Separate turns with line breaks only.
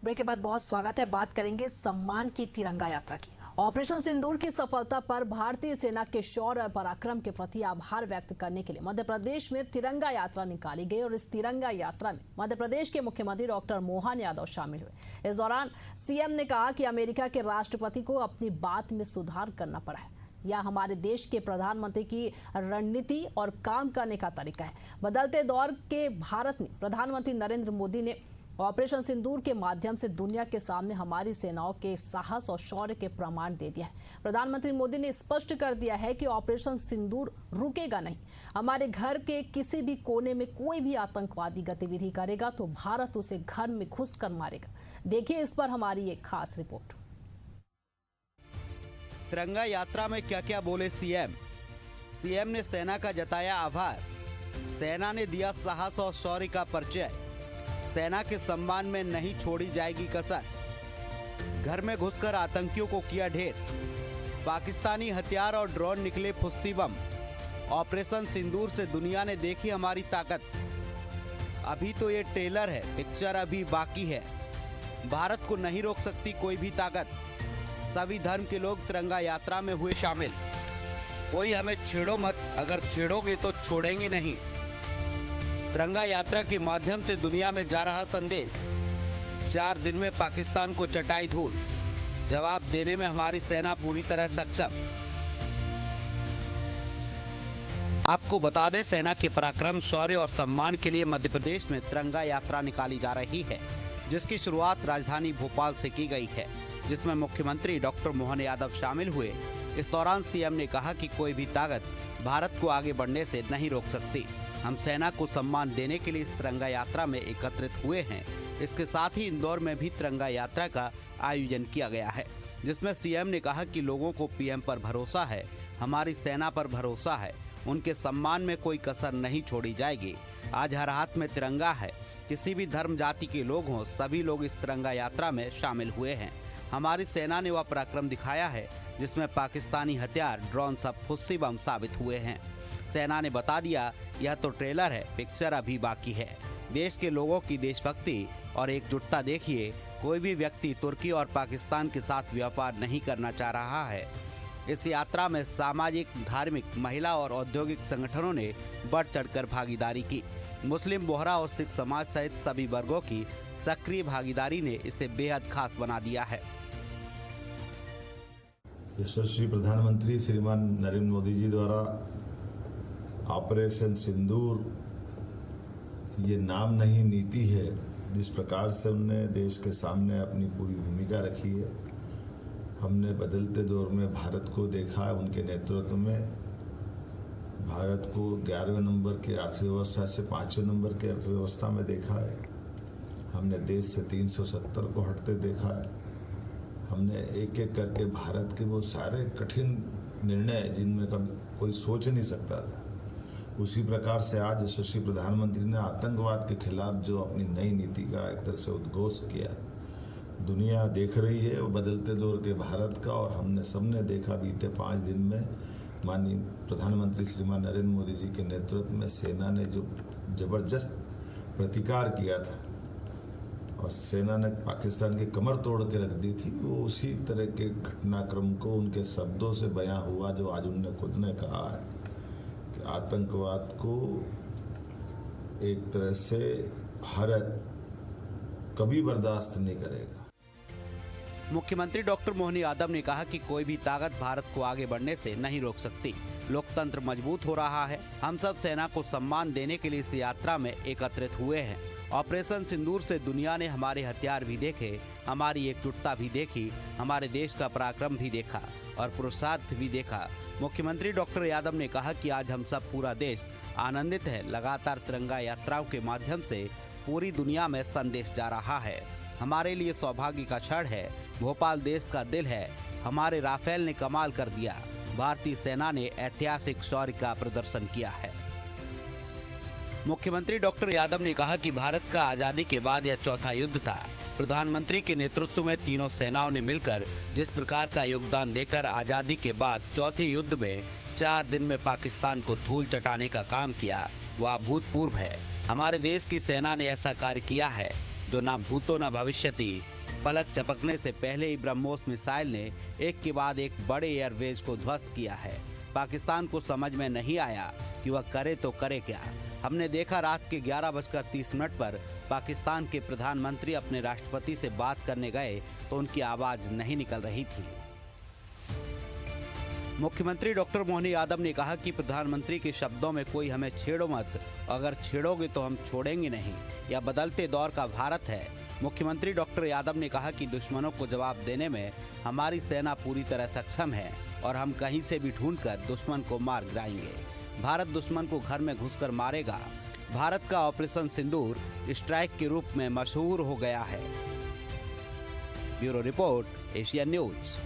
Break के बाद बहुत स्वागत है। बात करेंगे सम्मान की तिरंगा यात्रा की। ऑपरेशन सिंदूर की सफलता पर भारतीय सेना के शौर्य और पराक्रम के प्रति आभार व्यक्त करने के लिए मध्य प्रदेश में तिरंगा यात्रा निकाली गई और इस तिरंगा यात्रा में मध्य प्रदेश के मुख्यमंत्री डॉक्टर मोहन यादव शामिल हुए। इस दौरान सीएम ने कहा कि अमेरिका के राष्ट्रपति को अपनी बात में सुधार करना पड़ा है। यह हमारे देश के प्रधानमंत्री की रणनीति और काम करने का तरीका है। बदलते दौर के भारत में प्रधानमंत्री नरेंद्र मोदी ने ऑपरेशन सिंदूर के माध्यम से दुनिया के सामने हमारी सेनाओं के साहस और शौर्य के प्रमाण दे दिया है। प्रधानमंत्री मोदी ने स्पष्ट कर दिया है कि ऑपरेशन सिंदूर रुकेगा नहीं। हमारे घर के किसी भी कोने में कोई भी आतंकवादी गतिविधि करेगा तो भारत उसे घर में घुसकर मारेगा। देखिए इस पर हमारी एक खास रिपोर्ट।
तिरंगा यात्रा में क्या क्या बोले सीएम। सीएम ने सेना का जताया आभार। सेना ने दिया साहस और शौर्य का परिचय। सेना के सम्मान में नहीं छोड़ी जाएगी कसर। घर में घुसकर आतंकियों को किया ढेर। पाकिस्तानी हथियार और ड्रोन निकले फुस्सी बम। ऑपरेशन सिंदूर से दुनिया ने देखी हमारी ताकत। अभी तो ये ट्रेलर है, पिक्चर अभी बाकी है। भारत को नहीं रोक सकती कोई भी ताकत। सभी धर्म के लोग तिरंगा यात्रा में हुए शामिल। कोई हमें छेड़ो मत, अगर छेड़ोगे तो छोड़ेंगे नहीं। तिरंगा यात्रा के माध्यम से दुनिया में जा रहा संदेश। 4 दिन में पाकिस्तान को चटाई धूल। जवाब देने में हमारी सेना पूरी तरह सक्षम। आपको बता दें, सेना के पराक्रम, शौर्य और सम्मान के लिए मध्य प्रदेश में तिरंगा यात्रा निकाली जा रही है, जिसकी शुरुआत राजधानी भोपाल से की गई है, जिसमें मुख्यमंत्री डॉक्टर मोहन यादव शामिल हुए। इस दौरान सीएम ने कहा कि कोई भी ताकत भारत को आगे बढ़ने से नहीं रोक सकती। हम सेना को सम्मान देने के लिए इस तिरंगा यात्रा में एकत्रित हुए हैं। इसके साथ ही इंदौर में भी तिरंगा यात्रा का आयोजन किया गया है, जिसमें सीएम ने कहा कि लोगों को पीएम पर भरोसा है, हमारी सेना पर भरोसा है, उनके सम्मान में कोई कसर नहीं छोड़ी जाएगी। आज हर हाथ में तिरंगा है। किसी भी धर्म जाति के लोग हों, सभी लोग इस तिरंगा यात्रा में शामिल हुए हैं। हमारी सेना ने वह पराक्रम दिखाया है जिसमें पाकिस्तानी हथियार, ड्रोन सब फुस्सी बम साबित हुए हैं। सेना ने बता दिया, यह तो ट्रेलर है, पिक्चर अभी बाकी है। देश के लोगों की देशभक्ति और एकजुटता देखिए। कोई भी व्यक्ति तुर्की और पाकिस्तान के साथ व्यापार नहीं करना चाह रहा है। इस यात्रा में सामाजिक, धार्मिक, महिला और औद्योगिक संगठनों ने बढ़ चढ़कर भागीदारी की। मुस्लिम, बोहरा और सिख समाज सहित सभी वर्गों की सक्रिय भागीदारी ने इसे बेहद खास बना दिया है।
यशस्वी प्रधानमंत्री श्रीमान नरेंद्र मोदी जी द्वारा ऑपरेशन सिंदूर ये नाम नहीं नीति है, जिस प्रकार से उन्होंने देश के सामने अपनी पूरी भूमिका रखी है। हमने बदलते दौर में भारत को देखा है। उनके नेतृत्व में भारत को 11वें नंबर की अर्थव्यवस्था से 5वें नंबर की अर्थव्यवस्था में देखा है। हमने देश से 370 को हटते देखा है। हमने एक एक करके भारत के वो सारे कठिन निर्णय जिनमें कभी कोई सोच नहीं सकता था, उसी प्रकार से आज यशस्वी प्रधानमंत्री ने आतंकवाद के खिलाफ जो अपनी नई नीति का एक तरह से उद्घोष किया, दुनिया देख रही है वो बदलते दौर के भारत का। और हमने सबने देखा बीते 5 दिन में माननीय प्रधानमंत्री श्रीमान नरेंद्र मोदी जी के नेतृत्व में सेना ने जो जबरदस्त प्रतिकार किया था और सेना ने पाकिस्तान की कमर तोड़ के रख दी थी, वो उसी तरह के घटनाक्रम को उनके शब्दों से बयां हुआ जो आज उन्होंने खुद ने कहा है कि आतंकवाद को एक तरह से भारत कभी बर्दाश्त नहीं करेगा।
मुख्यमंत्री डॉक्टर मोहन यादव ने कहा कि कोई भी ताकत भारत को आगे बढ़ने से नहीं रोक सकती। लोकतंत्र मजबूत हो रहा है। हम सब सेना को सम्मान देने के लिए इस यात्रा में एकत्रित हुए हैं। ऑपरेशन सिंदूर से दुनिया ने हमारे हथियार भी देखे, हमारी एकजुटता भी देखी, हमारे देश का पराक्रम भी देखा और पुरुषार्थ भी देखा। मुख्यमंत्री डॉक्टर यादव ने कहा कि आज हम सब, पूरा देश आनंदित है। लगातार तिरंगा यात्राओं के माध्यम से पूरी दुनिया में संदेश जा रहा है। हमारे लिए सौभाग्य का क्षण है। भोपाल देश का दिल है। हमारे राफेल ने कमाल कर दिया। भारतीय सेना ने ऐतिहासिक शौर्य का प्रदर्शन किया है। मुख्यमंत्री डॉक्टर यादव ने कहा कि भारत का आजादी के बाद यह चौथा युद्ध था। प्रधानमंत्री के नेतृत्व में तीनों सेनाओं ने मिलकर जिस प्रकार का योगदान देकर आजादी के बाद चौथे युद्ध में 4 दिन में पाकिस्तान को धूल चटाने का काम किया, वह अभूतपूर्व है। हमारे देश की सेना ने ऐसा कार्य किया है जो ना भूतो न भविष्यति पलक झपकने से पहले ही ब्रह्मोस मिसाइल ने एक के बाद एक बड़े एयरवेज को ध्वस्त किया है। पाकिस्तान को समझ में नहीं आया कि वह करे तो करे क्या। हमने देखा रात के 11:30 पर पाकिस्तान के प्रधानमंत्री अपने राष्ट्रपति से बात करने गए तो उनकी आवाज नहीं निकल रही थी। मुख्यमंत्री डॉक्टर मोहन यादव ने कहा कि प्रधानमंत्री के शब्दों में कोई हमें छेड़ो मत, अगर छेड़ोगे तो हम छोड़ेंगे नहीं। यह बदलते दौर का भारत है। मुख्यमंत्री डॉक्टर यादव ने कहा कि दुश्मनों को जवाब देने में हमारी सेना पूरी तरह सक्षम है और हम कहीं से भी ढूंढकर दुश्मन को मार गिराएंगे। भारत दुश्मन को घर में घुसकर मारेगा। भारत का ऑपरेशन सिंदूर स्ट्राइक के रूप में मशहूर हो गया है। Bureau report, Asian news.